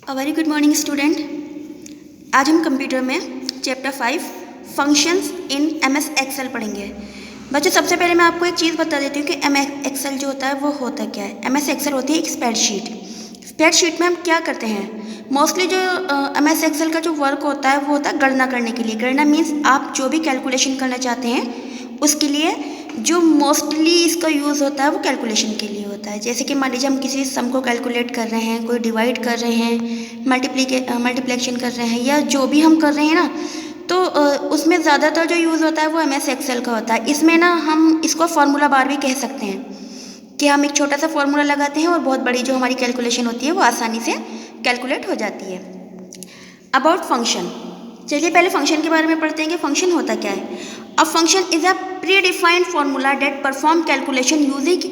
अ very good morning student. आज हम computer में chapter 5 functions in MS Excel पढ़ेंगे। बच्चों, सबसे पहले मैं आपको एक चीज़ बता देती हूँ कि एमएस एक्सेल जो होता है वो होता क्या है। एमएस एक्सेल होती है एक स्प्रेडशीट। स्प्रेडशीट में हम क्या करते हैं, मोस्टली जो एमएस एक्सेल का जो वर्क होता है वो होता है गणना करने के लिए। गणना मीन्स आप जो भी कैलकुलेशन करना चाहते हैं उसके लिए जो मोस्टली इसका यूज़ होता है वो कैलकुलेशन के लिए होता है। जैसे कि मान लीजिए हम किसी सम को कैलकुलेट कर रहे हैं, कोई डिवाइड कर रहे हैं, मल्टीप्लिकेशन कर रहे हैं, या जो भी हम कर रहे हैं ना, तो उसमें ज़्यादातर जो यूज़ होता है वो एमएस एक्सेल का होता है। इसमें ना हम इसको फार्मूला बार भी कह सकते हैं कि हम एक छोटा सा फार्मूला लगाते हैं और बहुत बड़ी जो हमारी कैलकुलेशन होती है वो आसानी से कैलकुलेट हो जाती है। अबाउट फंक्शन, चलिए पहले फंक्शन के बारे में पढ़ते हैं कि फंक्शन होता क्या है। A function is a predefined formula that perform calculation using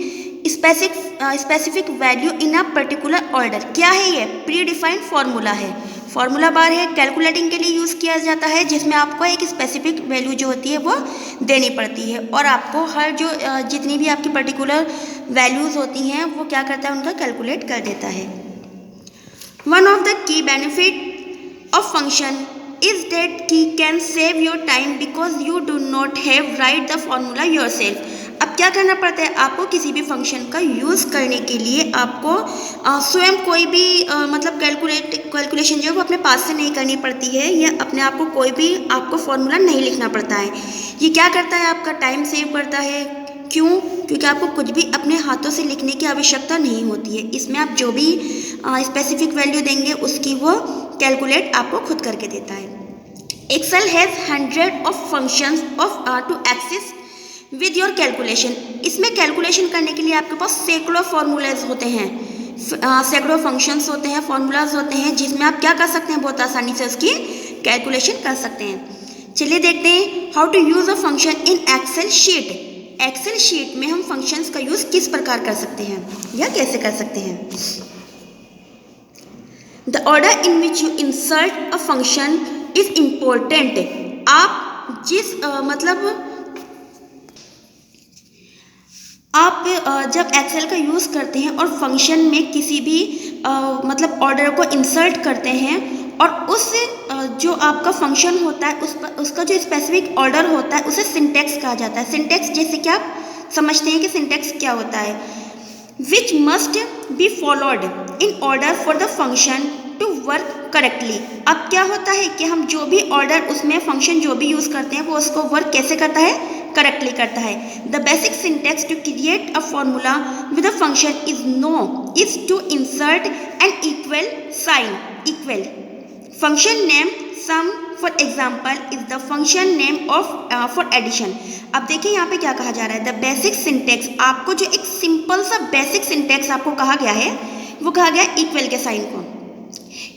specific value in a particular order. क्या है ये? प्री डिफाइंड फॉर्मूला है, फॉर्मूला बार है, कैलकुलेटिंग के लिए यूज़ किया जाता है, जिसमें आपको एक स्पेसिफिक वैल्यू जो होती है वो देनी पड़ती है और आपको हर जो जितनी भी आपकी पर्टिकुलर वैल्यूज़ होती हैं वो क्या करता है, उनका कैलकुलेट कर देता है। One of the key benefit of function is that key can save your time because you do not have write the formula yourself। अब क्या करना पड़ता है, आपको किसी भी फंक्शन का यूज़ करने के लिए आपको स्वयं कोई भी मतलब कैलकुलेशन जो है वो अपने पास से नहीं करनी पड़ती है, या अपने आप को कोई भी आपको फॉर्मूला नहीं लिखना पड़ता है। ये क्या करता है, आपका टाइम सेव करता है। क्यों? क्योंकि आपको कुछ भी अपने हाथों से लिखने की आवश्यकता नहीं होती है। इसमें आप जो भी स्पेसिफिक वैल्यू देंगे उसकी वो कैलकुलेट आपको खुद करके देता है। Excel has 100 of functions of to access with your calculation. इसमें कैलकुलेशन करने के लिए आपके पास सैकड़ों फार्मूलाज होते हैं, सैकड़ों फंक्शंस होते हैं, फार्मूलाज होते हैं, जिसमें आप क्या कर सकते हैं, बहुत आसानी से उसकी कैलकुलेशन कर सकते हैं। चलिए देखते हैं how to use a function in Excel sheet. Excel sheet में हम फंक्शंस का यूज़ किस प्रकार कर सकते हैं या कैसे कर सकते हैं। The order in which you insert a function is important। आप जिस आप जब एक्सेल का यूज़ करते हैं और फंक्शन में किसी भी मतलब ऑर्डर को इंसर्ट करते हैं और उस जो आपका फंक्शन होता है उसका जो स्पेसिफिक ऑर्डर होता है उसे सिंटैक्स कहा जाता है। सिंटैक्स जैसे कि आप समझते हैं कि सिंटैक्स क्या होता है, which must be followed in order for the function to work correctly. अब क्या होता है कि हम जो भी ऑर्डर उसमें फंक्शन जो भी यूज़ करते हैं वो उसको वर्क कैसे करता है, करेक्टली करता है। The basic syntax to create a formula with a function is to insert an equal sign, equal function name sum for example is the function name of for addition. अब देखिए यहाँ पे क्या कहा जा रहा है, द बेसिक सिंटैक्स। आपको जो एक सिंपल सा बेसिक सिंटैक्स आपको कहा गया है वो कहा गया इक्वल के साइन को।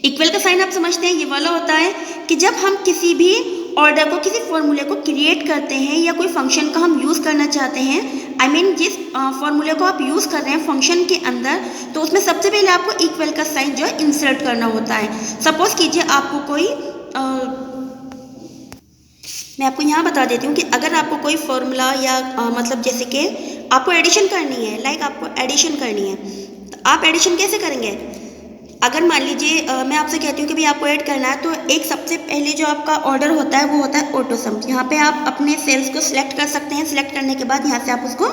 इक्वल का साइन आप समझते हैं, ये वाला होता है कि जब हम किसी भी ऑर्डर को, किसी फॉर्मूले को क्रिएट करते हैं या कोई फंक्शन का हम यूज़ करना चाहते हैं, जिस फॉर्मूले को आप यूज़ कर रहे हैं फंक्शन के अंदर, तो उसमें सबसे पहले आपको इक्वल का साइन जो है इंसर्ट करना होता है। सपोज कीजिए आपको कोई मैं आपको यहाँ बता देती हूँ कि अगर आपको कोई फॉर्मूला या मतलब जैसे कि आपको एडिशन करनी है, लाइक आपको एडिशन करनी है, तो आप एडिशन कैसे करेंगे। अगर मान लीजिए मैं आपसे कहती हूँ कि भाई आपको ऐड करना है, तो एक सबसे पहले जो आपका ऑर्डर होता है वो होता है ऑटो सम। यहाँ पे आप अपने सेल्स को सिलेक्ट कर सकते हैं, सिलेक्ट करने के बाद यहाँ से आप उसको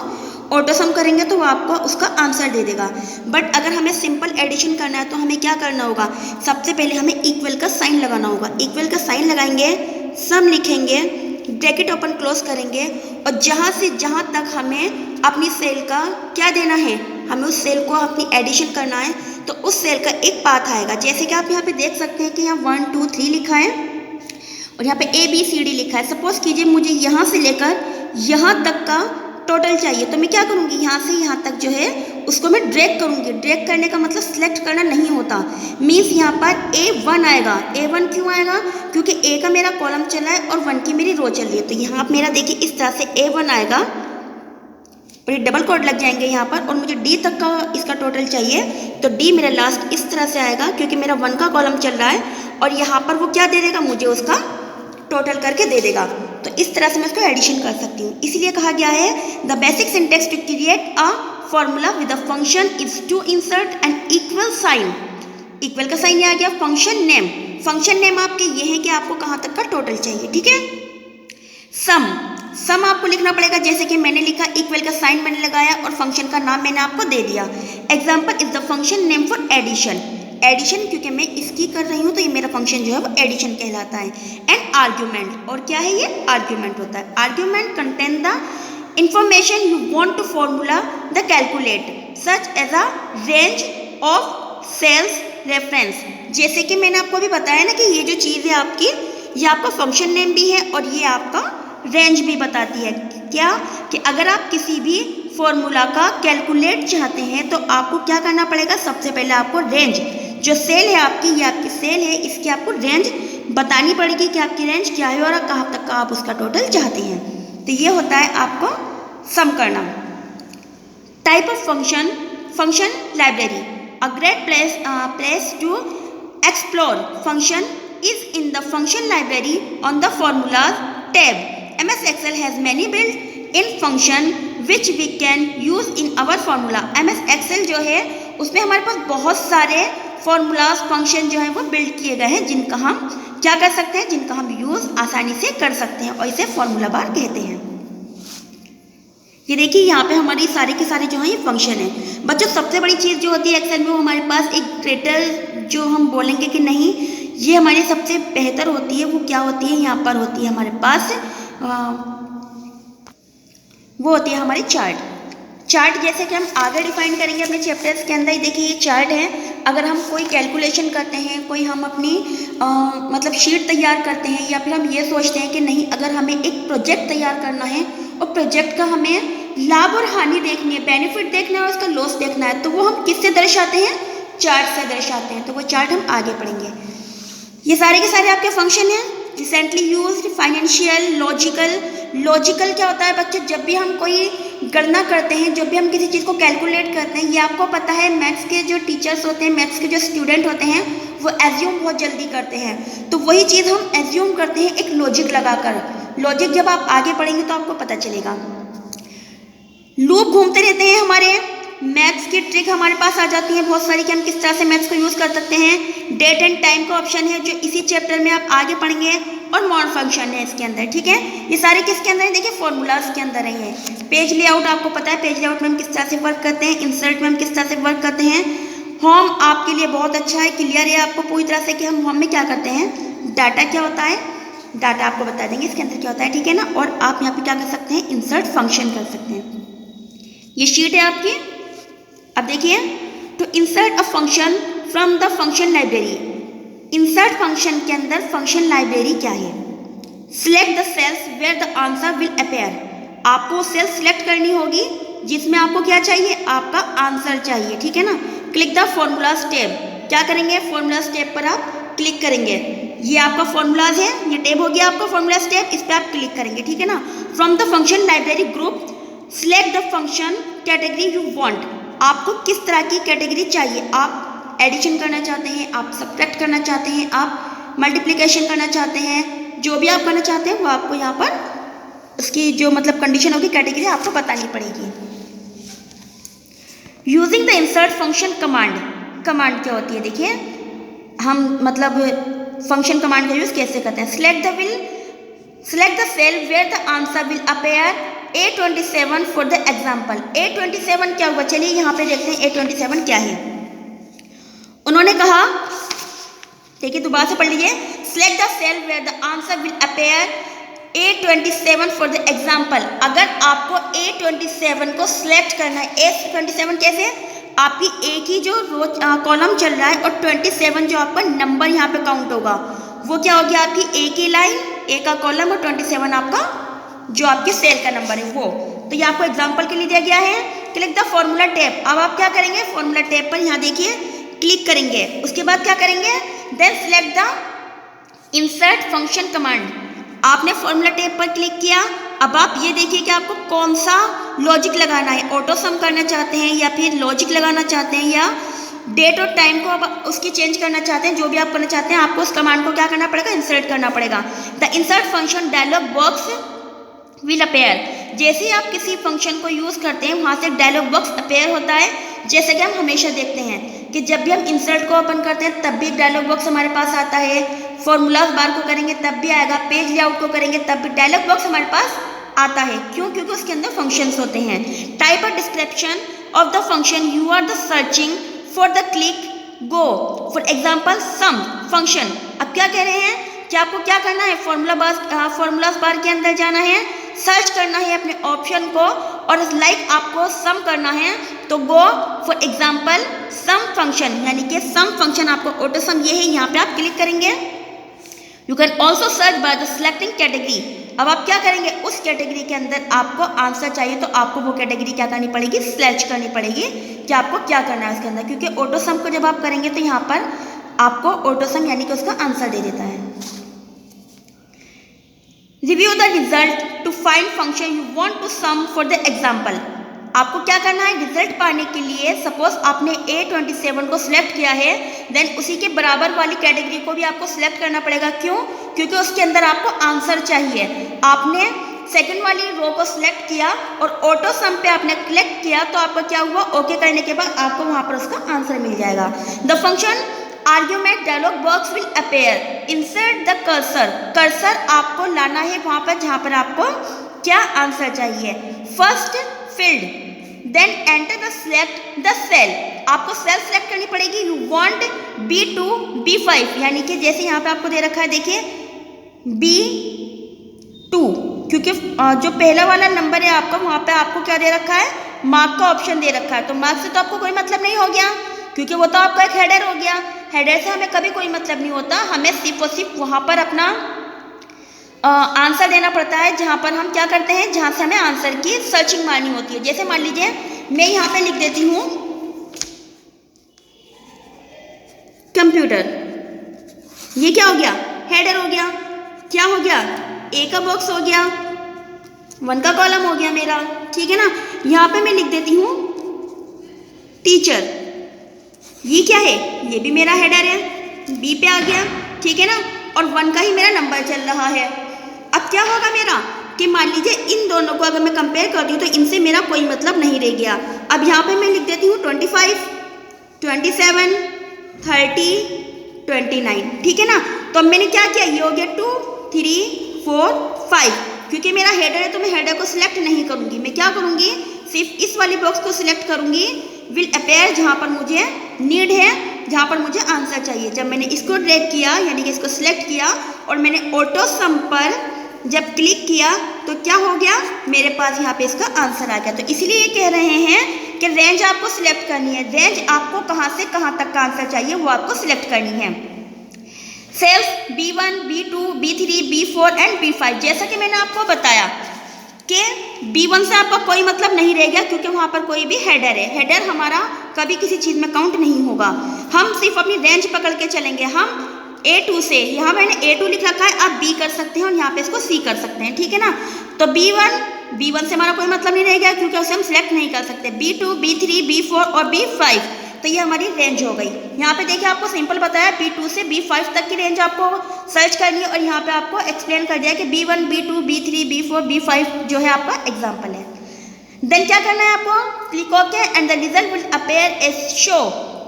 ऑटो सम करेंगे तो वो आपको उसका आंसर दे देगा। बट अगर हमें सिंपल एडिशन करना है तो हमें क्या करना होगा, सबसे पहले हमें इक्वल का साइन लगाना होगा। इक्वल का साइन लगाएंगे, सम लिखेंगे, ब्रैकेट ओपन क्लोज करेंगे, और जहाँ से जहाँ तक हमें अपनी सेल का क्या देना है, हमें उस सेल को अपनी एडिशन करना है, तो उस सेल का एक पाथ आएगा। जैसे कि आप यहाँ पे देख सकते हैं कि यहाँ 1 2 3 लिखा है और यहाँ पे ABCD लिखा है। सपोज कीजिए मुझे यहाँ से लेकर यहाँ तक का टोटल चाहिए, तो मैं क्या करूँगी, यहाँ से यहाँ तक जो है उसको मैं ड्रैग करूँगी। ड्रैग करने का मतलब सिलेक्ट करना नहीं होता, मीन्स यहाँ पर A1 आएगा। A1 क्यों आएगा, क्योंकि A का मेरा कॉलम चला है और 1 की मेरी रो चल रही है। तो यहाँ मेरा देखिए इस तरह से A1 आएगा और ये डबल कोड लग जाएंगे यहाँ पर, और मुझे D तक का इसका टोटल चाहिए, तो D मेरा लास्ट इस तरह से आएगा क्योंकि मेरा 1 का कॉलम चल रहा है, और यहाँ पर वो क्या दे देगा, मुझे उसका टोटल करके दे देगा। तो इस तरह से मैं इसको एडिशन कर सकती हूँ। इसीलिए कहा गया है the basic syntax to create a formula with a function is to insert an equal sign equal का साइन आ गया। फंक्शन नेम, फंक्शन नेम आपके ये है कि आपको कहाँ तक का टोटल चाहिए, ठीक है। सम, सम आपको लिखना पड़ेगा, जैसे कि मैंने लिखा इक्वल का साइन मैंने लगाया और फंक्शन का नाम मैंने आपको दे दिया। Example is the function name for addition, addition क्योंकि मैं इसकी कर रही हूँ तो ये मेरा फंक्शन जो है वो एडिशन कहलाता है। एंड आर्ग्यूमेंट, और क्या है ये आर्ग्यूमेंट होता है। Argument contain the information you want to formula the calculate such as a range of cells reference. जैसे कि मैंने आपको भी बताया ना कि ये जो चीज़ है आपकी, ये आपका फंक्शन नेम भी है और ये आपका रेंज भी बताती है। क्या कि अगर आप किसी भी फॉर्मूला का कैलकुलेट चाहते हैं तो आपको क्या करना पड़ेगा, सबसे पहले आपको रेंज, जो सेल है आपकी, ये आपकी सेल है, इसकी आपको रेंज बतानी पड़ेगी कि आपकी रेंज क्या है और कहाँ तक का आप उसका टोटल चाहते हैं। तो ये होता है आपको सम करना। Type of function, function library, a great place to explore function is in the function library on the formulas tab. MS Excel has many built-in function which we can use in our formula. MS Excel जो है उसमें हमारे पास बहुत सारे formulas function जो है वो build किए गए हैं, जिनका हम क्या कर सकते हैं, जिनका हम यूज़ आसानी से कर सकते हैं और इसे फॉर्मूला बार कहते हैं। ये देखिए यहाँ पे हमारी सारे के सारे जो हैं ये फंक्शन है। बच्चों सबसे बड़ी चीज़ जो होती है एक्सेल में, वो हमारे पास एक ग्रेटर जो हम बोलेंगे कि नहीं ये हमारी सबसे बेहतर होती है, वो क्या होती है, यहाँ पर होती है हमारे पास वो होती है हमारी चार्ट। चार्ट जैसे कि हम आगे डिफाइन करेंगे अपने चैप्टर्स के अंदर। ही देखिए ये चार्ट है, अगर हम कोई कैलकुलेशन करते हैं, कोई हम अपनी मतलब शीट तैयार करते हैं, या फिर हम ये सोचते हैं कि नहीं अगर हमें एक प्रोजेक्ट तैयार करना है और प्रोजेक्ट का हमें लाभ और हानि देखनी है, बेनिफिट देखना है और उसका लॉस देखना है, तो वो हम किससे दर्शाते हैं, चार्ट से दर्शाते हैं। तो वो चार्ट हम आगे पढ़ेंगे। ये सारे के सारे आपके फंक्शन हैं, recently used, financial, logical. Logical क्या होता है बच्चों, जब भी हम कोई गणना करते हैं, जब भी हम किसी चीज़ को कैलकुलेट करते हैं, ये आपको पता है मैथ्स के जो टीचर्स होते हैं, मैथ्स के जो स्टूडेंट होते हैं, वो एज्यूम बहुत जल्दी करते हैं। तो वही चीज़ हम एज्यूम करते हैं एक लॉजिक लगाकर। लॉजिक जब आप आगे पढ़ेंगे तो आपको पता चलेगा। लूप घूमते रहते हैं हमारे, मैथ्स की ट्रिक हमारे पास आ जाती है बहुत सारी कि हम किस तरह से मैथ्स को यूज़ कर सकते हैं। डेट एंड टाइम का ऑप्शन है जो इसी चैप्टर में आप आगे पढ़ेंगे, और मॉड फंक्शन है इसके अंदर, ठीक है। ये सारे किसके अंदर है, देखिए फॉर्मूलाज के अंदर है। पेज लेआउट आपको पता है, पेज लेआउट में हम किस तरह से वर्क करते हैं, इंसर्ट में हम किस तरह से वर्क करते हैं। होम आपके लिए बहुत अच्छा है, क्लियर है आपको पूरी तरह से कि हम होम में क्या करते हैं, डाटा क्या होता है, डाटा आपको बता देंगे इसके अंदर क्या होता है, ठीक है ना। और आप यहाँ पे क्या कर सकते हैं, इंसर्ट फंक्शन कर सकते हैं। ये शीट है आपकी। अब देखिए, to insert a function from the function library, insert function के अंदर फंक्शन लाइब्रेरी क्या है। Select the cells where the answer will appear, आपको सेल सिलेक्ट करनी होगी जिसमें आपको क्या चाहिए, आपका आंसर चाहिए, ठीक है ना। क्लिक द फॉर्मूलाज टैब, क्या करेंगे, फॉर्मूलाज टैब पर आप क्लिक करेंगे। ये आपका फॉर्मूलाज है, ये टैब हो गया आपका फॉर्मूलाज टैब, इस पर आप क्लिक करेंगे, ठीक है ना। From the function library group select the function category you want, आपको किस तरह की कैटेगरी चाहिए, आप एडिशन करना चाहते हैं, आप सब्ट्रैक्ट करना चाहते हैं, आप मल्टीप्लिकेशन करना चाहते हैं, जो भी आप करना चाहते हैं वो आपको यहाँ पर उसकी जो मतलब कंडीशन होगी, कैटेगरी आपको बतानी पड़ेगी। Using the insert function command, command क्या होती है, देखिए हम मतलब फंक्शन कमांड का यूज कैसे करते हैं। Select the cell where the answer will appear A27 for the example. A27 क्या हुआ, चलिए यहाँ पे देखते हैं A27 क्या है। उन्होंने कहा, देखिए दोबारा से पढ़ लीजिए, select the cell where the answer will appear A27 for the example. अगर आपको A27 को सिलेक्ट करना है, A27 कैसे, आपकी एक ही जो रोज कॉलम चल रहा है और 27 जो आपका नंबर यहाँ पे काउंट होगा, वो क्या हो गया आपकी एक ही लाइन, एक का कॉलम, और 27 आपका जो आपके सेल का नंबर है वो। तो ये आपको एग्जाम्पल के लिए दिया गया है। क्लिक द फॉर्मूला टैब, अब आप क्या करेंगे, फॉर्मूला टैब पर यहाँ देखिए क्लिक करेंगे, उसके बाद क्या करेंगे, then select the insert function command. आपने फॉर्मूला टैब पर क्लिक किया, अब आप ये देखिए कि आपको कौन सा लॉजिक लगाना है, ऑटो सम करना चाहते हैं या फिर लॉजिक लगाना चाहते हैं, या डेट और टाइम को अब उसकी चेंज करना चाहते हैं, जो भी आप करना चाहते हैं, आपको उस कमांड को क्या करना पड़ेगा, इंसर्ट करना पड़ेगा। The insert function dialog box will appear, जैसे ही आप किसी फंक्शन को यूज़ करते हैं वहाँ से डायलॉग बॉक्स अपेयर होता है, जैसे कि हम हमेशा देखते हैं कि जब भी हम इंसर्ट को ओपन करते हैं तब भी एक डायलॉग बॉक्स हमारे पास आता है, फॉर्मूलाज बार को करेंगे तब भी आएगा, पेज लेआउट को करेंगे तब भी डायलॉग बॉक्स हमारे पास आता है। क्यों? क्योंकि उसके अंदर फंक्शंस होते हैं। टाइप और description of the function you are the searching for the click go, for example sum function. अब क्या कह रहे हैं कि आपको क्या करना है, फॉर्मूलाज बार के अंदर जाना है, सर्च करना है अपने ऑप्शन को, और लाइक आपको सम करना है तो go for example sum function, यानी कि सम फंक्शन आपको ऑटो सम ये है, यहाँ पे आप क्लिक करेंगे। You can also search by the selecting category. अब आप क्या करेंगे, उस कैटेगरी के अंदर आपको आंसर चाहिए तो आपको वो कैटेगरी क्या करनी पड़ेगी, सिलेक्ट करनी पड़ेगी कि आपको क्या करना है उसके अंदर, क्योंकि ऑटो सम को जब आप करेंगे तो यहाँ पर आपको ऑटो सम यानी कि उसका आंसर दे देता है। Review the result to find function you want to sum for the example. आपको क्या करना है, रिजल्ट पाने के लिए सपोज आपने A27 को सिलेक्ट किया है, देन उसी के बराबर वाली कैटेगरी को भी आपको सिलेक्ट करना पड़ेगा। क्यों? क्योंकि उसके अंदर आपको आंसर चाहिए। आपने सेकंड वाली रो को सिलेक्ट किया और ऑटो सम पे आपने क्लिक किया तो आपको क्या हुआ, ओके करने के बाद आपको वहां पर उसका आंसर मिल जाएगा। The function argument dialog box will appear, insert the cursor. Cursor आपको लाना है वहां पर जहां पर आपको क्या आंसर चाहिए। First field, then enter the select the cell. आपको सेल सेलेक्ट करनी पड़ेगी। यू वांट B2 B5, यानी कि जैसे यहाँ पे आपको दे रखा है, देखिए B2, क्योंकि जो पहला वाला नंबर है आपका वहाँ पे आपको क्या दे रखा है, मार्क का ऑप्शन दे रखा है। तो मार्क से तो आपको कोई मतलब नहीं हो गया, क्योंकि वो तो आपका एक हेडर हो गया। हेडर से हमें कभी कोई मतलब नहीं होता, हमें सिर्फ और सिर्फ वहाँ पर अपना आंसर देना पड़ता है जहाँ पर हम क्या करते हैं, जहाँ से हमें आंसर की सर्चिंग मारनी होती है। जैसे मान लीजिए मैं यहाँ पे लिख देती हूँ कंप्यूटर, ये क्या हो गया, हेडर हो गया। क्या हो गया, ए का बॉक्स हो गया, 1 का कॉलम हो गया मेरा, ठीक है ना। यहाँ पे मैं लिख देती हूँ टीचर, ये क्या है, ये भी मेरा हेडर है, बी पे आ गया, ठीक है ना, और 1 का ही मेरा नंबर चल रहा है। अब क्या होगा मेरा कि मान लीजिए इन दोनों को अगर मैं कंपेयर करती हूँ तो इनसे मेरा कोई मतलब नहीं रह गया। अब यहाँ पे मैं लिख देती हूँ 25, 27, 30, 29, ठीक है ना। तो अब मैंने क्या किया, ये हो गया 2, 3, 4, 5। क्योंकि मेरा हेडर है तो मैं हेडर को सिलेक्ट नहीं करूँगी, मैं क्या करूँगी, सिर्फ इस वाली बॉक्स को सिलेक्ट करूँगी, विल अपेयर, जहाँ पर मुझे नीड है, जहाँ पर मुझे आंसर चाहिए। जब मैंने इसको ड्रैग किया यानी कि इसको सिलेक्ट किया और मैंने ऑटो सम पर जब क्लिक किया तो क्या हो गया, मेरे पास यहाँ पे इसका आंसर आ गया। तो इसलिए ये कह रहे हैं कि रेंज आपको सिलेक्ट करनी है, रेंज आपको कहाँ से कहाँ तक का आंसर चाहिए वो आपको सिलेक्ट करनी है। Cells B1, B2, B3, B4 and B5। जैसा कि मैंने आपको बताया कि B1 से आपका कोई मतलब नहीं रह गया, क्योंकि वहाँ पर कोई भी हेडर है, हेडर हमारा कभी किसी चीज़ में काउंट नहीं होगा। हम सिर्फ अपनी रेंज पकड़ के चलेंगे। हम A2 से, यहाँ मैंने A2 लिख रखा है, आप B कर सकते हैं और यहाँ पे इसको C कर सकते हैं, ठीक है ना। तो B1 से हमारा कोई मतलब नहीं रह गया, क्योंकि उसे हम सिलेक्ट नहीं कर सकते। B2, B3, B4 और B5, तो ये हमारी रेंज हो गई। यहाँ पे देखिए आपको सिंपल बताया, B2 से B5 तक की रेंज आपको सर्च करनी है, और यहाँ पे आपको एक्सप्लेन कर दिया कि B1, B2, B3, B4, B5 जो है आपका एग्जाम्पल है। देन क्या करना है आपको, click okay and the result will appear as show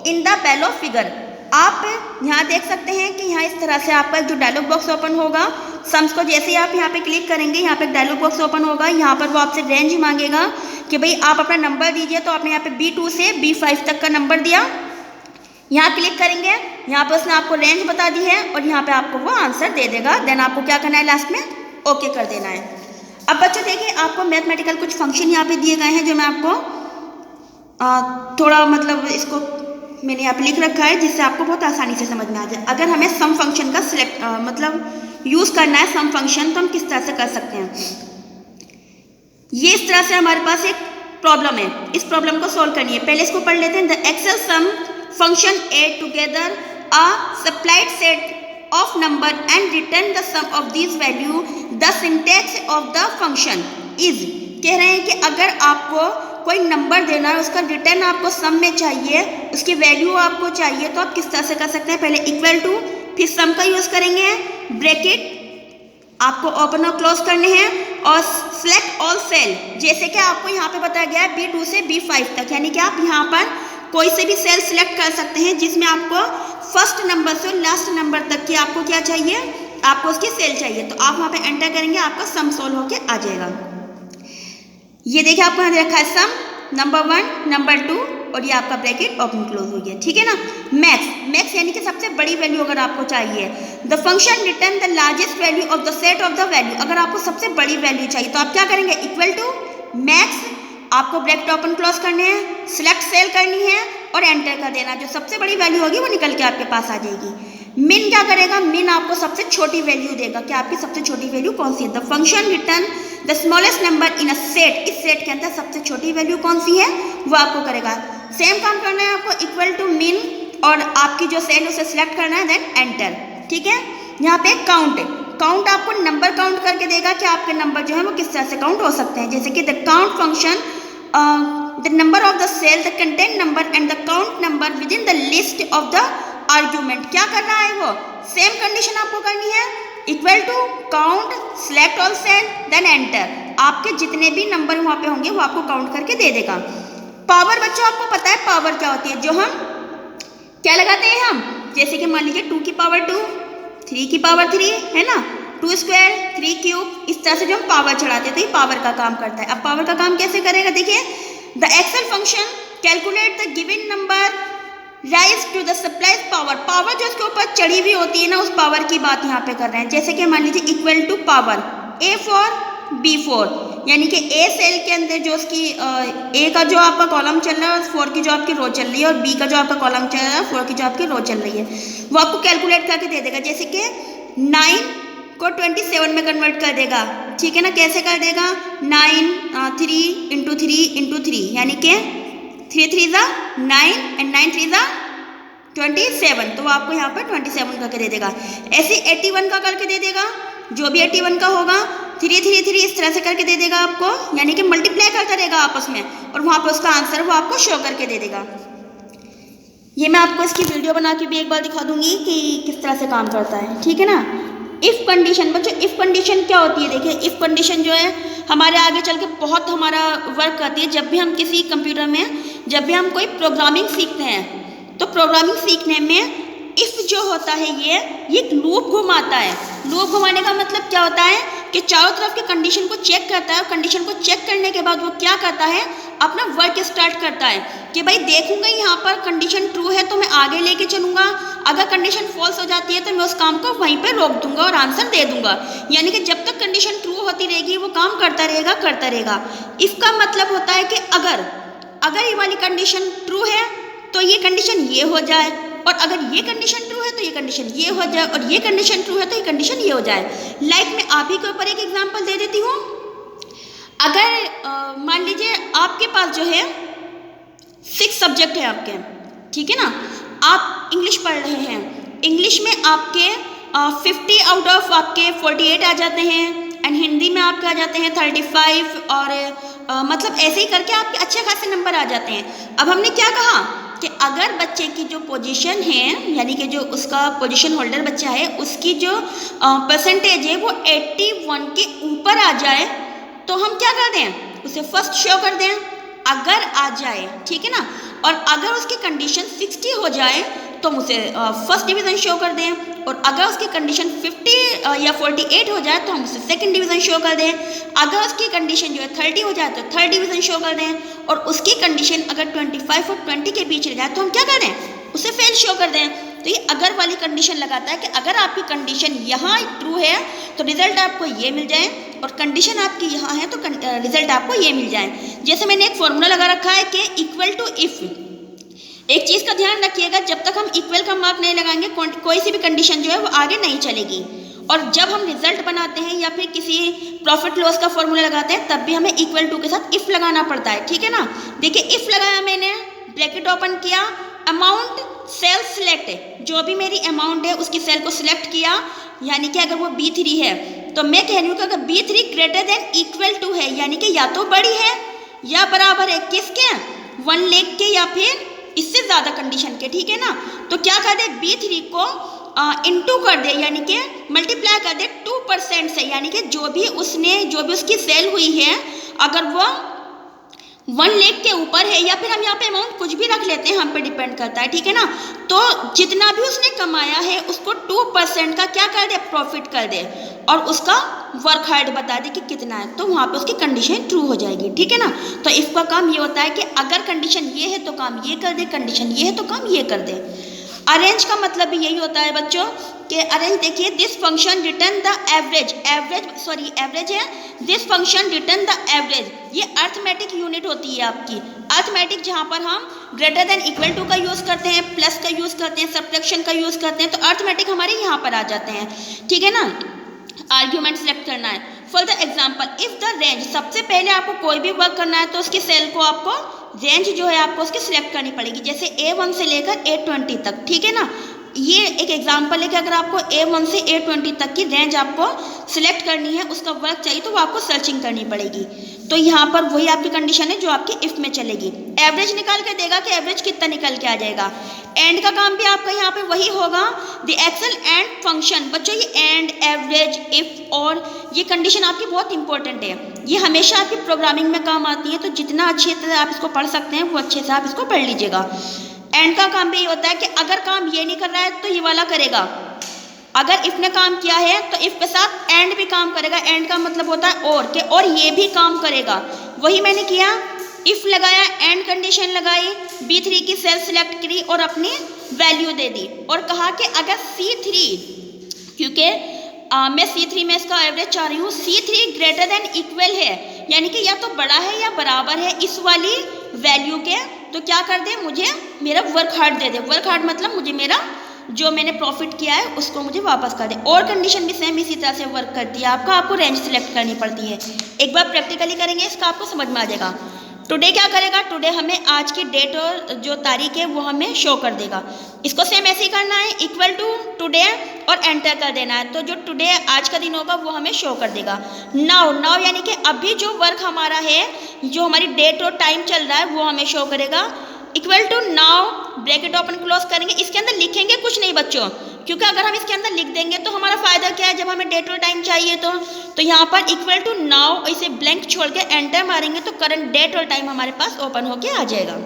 in the below figure. आप यहाँ देख सकते हैं कि यहाँ इस तरह से आपका जो डायलॉग बॉक्स ओपन होगा, सम्स को जैसे ही आप यहाँ पे क्लिक करेंगे यहाँ पे एक डायलॉग बॉक्स ओपन होगा। यहाँ पर वो आपसे रेंज मांगेगा कि भाई आप अपना नंबर दीजिए, तो आपने यहाँ पे B2 से B5 तक का नंबर दिया, यहाँ क्लिक करेंगे, यहाँ पे उसने आपको रेंज बता दी है और यहाँ पे आपको वो आंसर दे देगा। देन आपको क्या करना है, लास्ट में ओके कर देना है। अब बच्चों देखिए आपको मैथमेटिकल कुछ फंक्शन यहाँ पे दिए गए हैं, जो मैं आपको थोड़ा मतलब इसको मैंने यहाँ पे लिख रखा है, जिससे आपको बहुत आसानी से समझ में आ जाए। अगर हमें सम फंक्शन का सिलेक्ट मतलब यूज़ करना है सम फंक्शन, तो हम किस तरह से कर सकते हैं। ये इस तरह से हमारे पास एक प्रॉब्लम है, इस प्रॉब्लम को सॉल्व करनी है। पहले इसको पढ़ लेते हैं। The Excel sum function add together a supplied set of number and return the sum of this value. The syntax of the function is, कह रहे हैं कि अगर आपको कोई नंबर देना है, उसका रिटर्न आपको सम में चाहिए, उसकी वैल्यू आपको चाहिए, तो आप किस तरह से कर सकते हैं। पहले इक्वल टू, फिर सम का यूज़ करेंगे, ब्रैकेट आपको ओपन और क्लोज करने हैं, और सिलेक्ट ऑल सेल, जैसे कि आपको यहाँ पे बताया गया है B2 से B5 तक, यानी कि आप यहाँ पर कोई से भी सेल सिलेक्ट कर सकते हैं जिसमें आपको फर्स्ट नंबर से लास्ट नंबर तक की आपको क्या चाहिए, आपको उसकी सेल चाहिए। तो आप वहाँ पे एंटर करेंगे, आपका सम सोल्व होके आ जाएगा। ये देखिए आपको यहाँ रखा है सम नंबर 1, नंबर 2 और ये आपका ब्रैकेट ओपन क्लोज हो गया, ठीक है ना। मैक्स यानी कि सबसे बड़ी वैल्यू अगर आपको चाहिए, the function return the largest value of the set of the value. अगर आपको सबसे बड़ी वैल्यू चाहिए तो आप क्या करेंगे, इक्वल टू मैक्स, आपको ब्रैकेट ओपन क्लोज करने हैं, सिलेक्ट सेल करनी है और एंटर कर देना। जो सबसे बड़ी वैल्यू होगी वो निकल के आपके पास आ जाएगी। मिन क्या करेगा, मिन आपको सबसे छोटी वैल्यू देगा कि आपकी सबसे छोटी वैल्यू कौन सी है। The function return the smallest number in a set, इस सेट के अंदर सबसे छोटी वैल्यू कौन सी है वो आपको करेगा। सेम काम करना है आपको, इक्वल टू मिन और आपकी जो सेल उसे सिलेक्ट करना है, देन एंटर, ठीक है। यहाँ पे काउंट आपको नंबर काउंट करके देगा कि आपके नंबर जो है वो किस तरह से काउंट हो सकते हैं। जैसे कि the count function the number of the cell, the content number and the count number within the list of the argument. क्या कर रहा है वो, सेम कंडीशन आपको करनी है, equal to count select all cell then enter. आपके जितने भी नंबर वहाँ पे होंगे वो आपको काउंट करके दे देगा। पावर बच्चों आपको पता है पावर क्या होती है, जो हम क्या लगाते हैं हम, जैसे कि मान लीजिए 2 की पावर 2, 3 की पावर 3 है ना, 2 स्क्वायर 3 क्यूब, इस तरह से जो हम पावर चढ़ाते हैं तो ये पावर का काम करता है। अब पावर का काम कैसे करेगा, देखिए the Excel function calculate the given number raise to the supplies power. Power जो उसके ऊपर चढ़ी हुई होती है ना, उस पावर की बात यहाँ पे कर रहे हैं। जैसे कि मान लीजिए equal to power A4 B4, यानी कि ए सेल के अंदर जो उसकी ए का जो आपका कॉलम चल रहा है और 4 की जो आपकी रो चल रही है और बी का जो आपका कॉलम चल रहा है 4 की जो आपकी रो चल रही है, वो आपको कैलकुलेट करके दे देगा। जैसे कि 9 को 27 में कन्वर्ट कर देगा, ठीक है ना। कैसे कर देगा, 9 3 इंटू 3 इंटू 3, यानी कि 3 3 ज़ा 9 एंड 9 3 ज़ा 27, तो वो आपको यहाँ पर 27 करके दे देगा। ऐसे 81 का करके दे देगा, जो भी 81 का होगा 3 3 3 इस तरह से करके दे देगा आपको, यानी कि मल्टीप्लाई करता रहेगा आपस में और वहाँ पर उसका आंसर वो आपको शो करके दे देगा। ये मैं आपको इसकी वीडियो बना के भी एक बार दिखा दूंगी कि किस तरह से काम करता है, ठीक है ना। इफ़ कंडीशन बच्चों, इफ़ कंडीशन क्या होती है, देखिए इफ़ कंडीशन जो है हमारे आगे चल के बहुत हमारा वर्क करती है। जब भी हम किसी कंप्यूटर में, जब भी हम कोई प्रोग्रामिंग सीखते हैं, तो प्रोग्रामिंग सीखने में इफ़ जो होता है ये एक लूप घुमाता है। लूप घुमाने का मतलब क्या होता है कि चारों तरफ के कंडीशन को चेक करता है और कंडीशन को चेक करने के बाद वो क्या करता है, अपना वर्क स्टार्ट करता है कि भाई देखूंगा यहाँ पर कंडीशन ट्रू है तो मैं आगे लेके चलूँगा, अगर कंडीशन फॉल्स हो जाती है तो मैं उस काम को वहीं पे रोक दूंगा और आंसर दे दूंगा। यानी कि जब तक कंडीशन ट्रू होती रहेगी वो काम करता रहेगा। इफ़ का मतलब होता है कि अगर ये वाली कंडीशन ट्रू है तो ये कंडीशन ये हो जाए, और अगर ये कंडीशन ट्रू है तो ये कंडीशन ये हो जाए, और ये कंडीशन ट्रू है तो ये कंडीशन ये हो जाए। लाइक मैं आप ही के ऊपर एक एग्जांपल दे देती हूँ। अगर मान लीजिए आपके पास जो है 6 सब्जेक्ट है आपके, ठीक है ना, आप इंग्लिश पढ़ रहे हैं, इंग्लिश में आपके 50 आउट ऑफ आपके 48 आ जाते हैं, एंड हिंदी में आपके आ जाते हैं 35, और मतलब ऐसे ही करके आपके अच्छे खासे नंबर आ जाते हैं। अब हमने क्या कहा कि अगर बच्चे की जो पोजीशन है, यानी कि जो उसका पोजीशन होल्डर बच्चा है, उसकी जो परसेंटेज है वो 81 के ऊपर आ जाए तो हम क्या कर दें, उसे फर्स्ट शो कर दें अगर आ जाए, ठीक है ना। और अगर उसकी कंडीशन 60 हो जाए तो हम उसे फर्स्ट डिवीज़न शो कर दें, और अगर उसकी कंडीशन 50 या 48 हो जाए तो हम उसे सेकंड डिवीज़न शो कर दें। अगर उसकी कंडीशन जो है 30 हो जाए तो थर्ड डिवीज़न शो कर दें, और उसकी कंडीशन अगर 25 और 20 के बीच रह जाए तो हम क्या करें, उसे फेल शो कर दें। तो ये अगर वाली कंडीशन लगाता है कि अगर आपकी कंडीशन यहाँ ट्रू है तो रिजल्ट आपको ये मिल जाए, और कंडीशन आपकी यहाँ है तो रिजल्ट आपको ये मिल जाए। जैसे मैंने एक फॉर्मूला लगा रखा है कि इक्वल टू इफ़। एक चीज़ का ध्यान रखिएगा, जब तक हम इक्वल का मार्क नहीं लगाएंगे कोई सी भी कंडीशन जो है वो आगे नहीं चलेगी। और जब हम रिजल्ट बनाते हैं या फिर किसी प्रॉफिट लॉस का फॉर्मूला लगाते हैं तब भी हमें इक्वल टू के साथ इफ़ लगाना पड़ता है, ठीक है ना। देखिए इफ़ लगाया मैंने, ब्रैकेट ओपन किया, अमाउंट सेल सिलेक्ट, जो भी मेरी अमाउंट है उसकी सेल को सिलेक्ट किया, यानी कि अगर वो B3 है तो मैं कह रही हूँ कि अगर B3 greater than equal to है, यानी कि या तो बड़ी है या बराबर है किसके, 1 लाख के या फिर इससे ज़्यादा कंडीशन के, ठीक है ना। तो क्या कर दे, B3 को इंटू कर दे, यानी कि मल्टीप्लाई कर दे 2% से, यानी कि जो भी उसकी सेल हुई है अगर वो 1 लाख के ऊपर है, या फिर हम यहाँ पे अमाउंट कुछ भी रख लेते हैं, हम पे डिपेंड करता है, ठीक है ना। तो जितना भी उसने कमाया है उसको 2% का क्या कर दे, प्रॉफिट कर दे, और उसका वर्क हार्ड बता दे कि कितना है, तो वहाँ पे उसकी कंडीशन ट्रू हो जाएगी, ठीक है ना। तो इफ का काम ये होता है कि अगर कंडीशन ये है तो काम ये कर दे, कंडीशन ये है तो काम ये कर दे। अरेंज का मतलब भी यही होता है बच्चों कि अरेंज देखिए, this function return the average, average है, this function return the average, ये अर्थमेटिक यूनिट होती है आपकी। अर्थमेटिक जहाँ पर हम ग्रेटर देन इक्वल टू का यूज़ करते हैं, प्लस का यूज़ करते हैं, सब्ट्रैक्शन का यूज़ करते हैं, तो अर्थमेटिक हमारे यहाँ पर आ जाते हैं, ठीक है ना। आर्ग्यूमेंट सेलेक्ट करना है। For the example, if the range, सबसे पहले आपको कोई भी वर्क करना है तो उसकी सेल को आपको रेंज जो है आपको उसकी सिलेक्ट करनी पड़ेगी, जैसे A1 से लेकर A20 तक, ठीक है ना। ये एक एग्जांपल है कि अगर आपको A1 से A20 तक की रेंज आपको सिलेक्ट करनी है, उसका वर्क चाहिए, तो वो आपको सर्चिंग करनी पड़ेगी। तो यहाँ पर वही आपकी कंडीशन है जो आपकी इफ में चलेगी। एवरेज निकाल के देगा कि एवरेज कितना निकल के आ जाएगा। एंड का काम भी आपका यहाँ पे वही होगा, द एक्सेल एंड फंक्शन। बच्चों ये एंड, एवरेज, इफ और ये कंडीशन आपकी बहुत इंपॉर्टेंट है, ये हमेशा आपकी प्रोग्रामिंग में काम आती है, तो जितना अच्छे तरह आप इसको पढ़ सकते हैं वो अच्छे से आप इसको पढ़ लीजिएगा। एंड का काम भी ये होता है कि अगर काम ये नहीं कर रहा है तो ये वाला करेगा, अगर इफ ने काम किया है तो इफ के साथ एंड भी काम करेगा। एंड का मतलब होता है और के, और ये भी काम करेगा। वही मैंने किया, इफ लगाया, एंड कंडीशन लगाई, B3 की सेल सिलेक्ट करी और अपनी वैल्यू दे दी, और कहा कि अगर C3, क्योंकि मैं C3 में इसका एवरेज चाह रही हूँ, C3 ग्रेटर देन इक्वल है, यानी कि या तो बड़ा है या बराबर है इस वाली वैल्यू के, तो क्या कर दे, मुझे मेरा work hard they they. Work hard मतलब मुझे मेरा जो मैंने प्रॉफिट किया है उसको मुझे वापस कर दे। और कंडीशन भी सेम इसी तरह से वर्क करती है, आपको रेंज सिलेक्ट करनी पड़ती है। एक बार प्रैक्टिकली करेंगे, इसका आपको समझ में आ जाएगा। टुडे क्या करेगा, टुडे हमें आज की डेट और जो तारीख है वो हमें शो कर देगा। इसको सेम ऐसे ही करना है, इक्वल टू टुडे और एंटर कर देना है, तो जो टुडे आज का दिन होगा वो हमें शो कर देगा। नाउ यानी कि अभी जो वर्क हमारा है, जो हमारी डेट और टाइम चल रहा है वो हमें शो करेगा। Equal to now, bracket open close करेंगे, इसके अंदर लिखेंगे कुछ नहीं बच्चों, क्योंकि अगर हम इसके अंदर लिख देंगे तो हमारा फायदा क्या है, जब हमें डेट और टाइम चाहिए तो यहाँ पर इक्वल टू नाउ इसे ब्लैंक छोड़ के एंटर मारेंगे तो करंट डेट और टाइम हमारे पास ओपन होके आ जाएगा।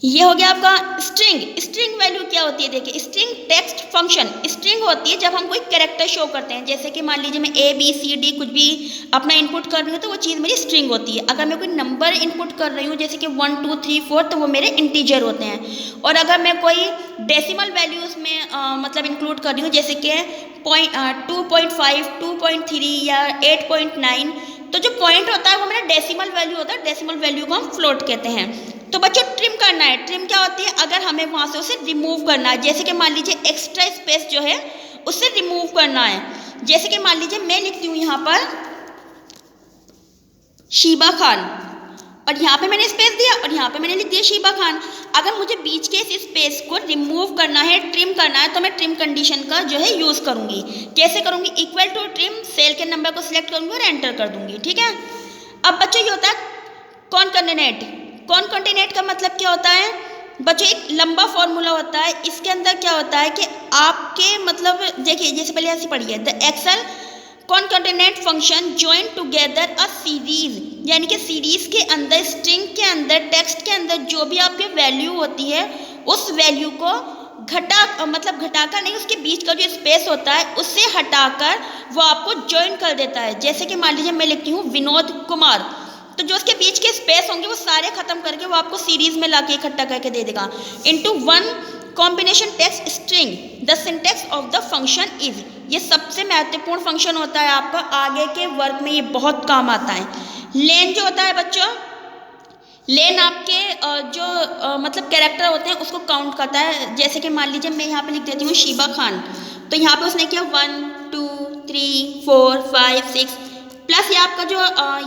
ये हो गया आपका स्ट्रिंग। स्ट्रिंग वैल्यू क्या होती है, देखिए स्ट्रिंग टेक्स्ट फंक्शन। स्ट्रिंग होती है जब हम कोई कैरेक्टर शो करते हैं, जैसे कि मान लीजिए मैं ABCD कुछ भी अपना इनपुट कर रही हूँ तो वो चीज़ मेरी स्ट्रिंग होती है। अगर मैं कोई नंबर इनपुट कर रही हूँ जैसे कि 1 2 3 4 तो वो मेरे इंटीजर होते हैं। और अगर मैं कोई डेसिमल वैल्यूज़ में मतलब इंक्लूड कर रही हूँ जैसे कि 2.5 2.3 या 8.9, तो जो पॉइंट होता है वो मेरा डेसिमल वैल्यू होता है, डेसिमल वैल्यू को हम फ्लोट कहते हैं। तो बच्चों ट्रिम करना है, ट्रिम क्या होती है, अगर हमें वहाँ से उसे रिमूव करना है, जैसे कि मान लीजिए एक्स्ट्रा स्पेस जो है उससे रिमूव करना है। जैसे कि मान लीजिए मैं लिखती हूँ यहाँ पर शीबा खान, और यहाँ पे मैंने स्पेस दिया और यहाँ पे मैंने लिख दिया शीबा खान। अगर मुझे बीच के इस स्पेस को रिमूव करना है, ट्रिम करना है, तो मैं ट्रिम कंडीशन का जो है यूज़ करूँगी। कैसे करूँगी, इक्वल टू ट्रिम, सेल के नंबर को सिलेक्ट करूँगी और एंटर कर दूँगी, ठीक है। अब बच्चों ये होता है कॉनकैटिनेट। कॉनकैटिनेट का मतलब क्या होता है बच्चों, एक लंबा फॉर्मूला होता है। इसके अंदर क्या होता है कि आपके मतलब देखिए, जैसे पहले ऐसी पढ़िए, the Excel concatenate function join together a series, यानी कि सीरीज के अंदर, स्ट्रिंग के अंदर, टेक्स्ट के अंदर जो भी आपकी वैल्यू होती है उस वैल्यू को घटाकर नहीं, उसके बीच का जो स्पेस होता है उससे हटाकर वो आपको ज्वाइन कर देता है। जैसे कि मान लीजिए मैं लिखती हूँ विनोद कुमार, तो जो उसके बीच के स्पेस होंगे वो सारे खत्म करके वो आपको सीरीज में लाके इकट्ठा करके दे देगा। Into one combination text string the syntax of the function is, ये सबसे महत्वपूर्ण फंक्शन होता है आपका, आगे के वर्क में ये बहुत काम आता है। लेन जो होता है बच्चों, लेन आपके जो मतलब कैरेक्टर होते हैं उसको काउंट करता है। जैसे कि मान लीजिए मैं यहाँ पे लिख देती हूँ शीबा खान, तो यहाँ पे उसने किया 1 2 3 4 5 6 प्लस ये आपका जो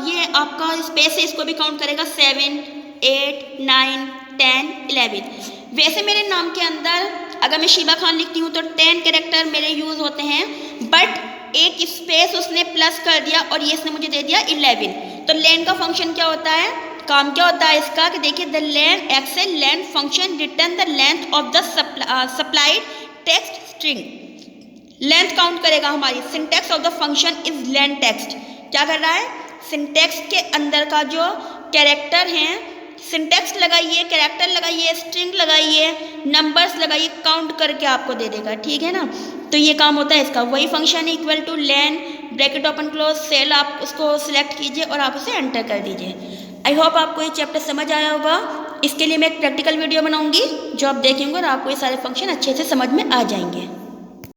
ये आपका स्पेस है इसको भी काउंट करेगा 7 8 9 10 11। वैसे मेरे नाम के अंदर अगर मैं शीबा खान लिखती हूँ तो 10 कैरेक्टर मेरे यूज़ होते हैं, बट एक स्पेस उसने प्लस कर दिया और ये इसने मुझे दे दिया 11। तो लेन का फंक्शन क्या होता है, काम क्या होता है इसका कि देखिए the len Excel len function return the length of the supplied text string. Length count करेगा हमारी, syntax of the function is len text. क्या कर रहा है, सिंटैक्स के अंदर का जो कैरेक्टर हैं, सिंटैक्स लगाइए, कैरेक्टर लगाइए, स्ट्रिंग लगाइए, नंबर्स लगाइए, काउंट करके आपको दे देगा, ठीक है ना। तो ये काम होता है इसका। वही फंक्शन है equal to len bracket open close cell, आप उसको सिलेक्ट कीजिए और आप उसे एंटर कर दीजिए। आई होप आपको ये चैप्टर समझ आया होगा। इसके लिए मैं एक प्रैक्टिकल वीडियो बनाऊंगी जो आप देखेंगे और आपको ये सारे फंक्शन अच्छे से समझ में आ जाएंगे।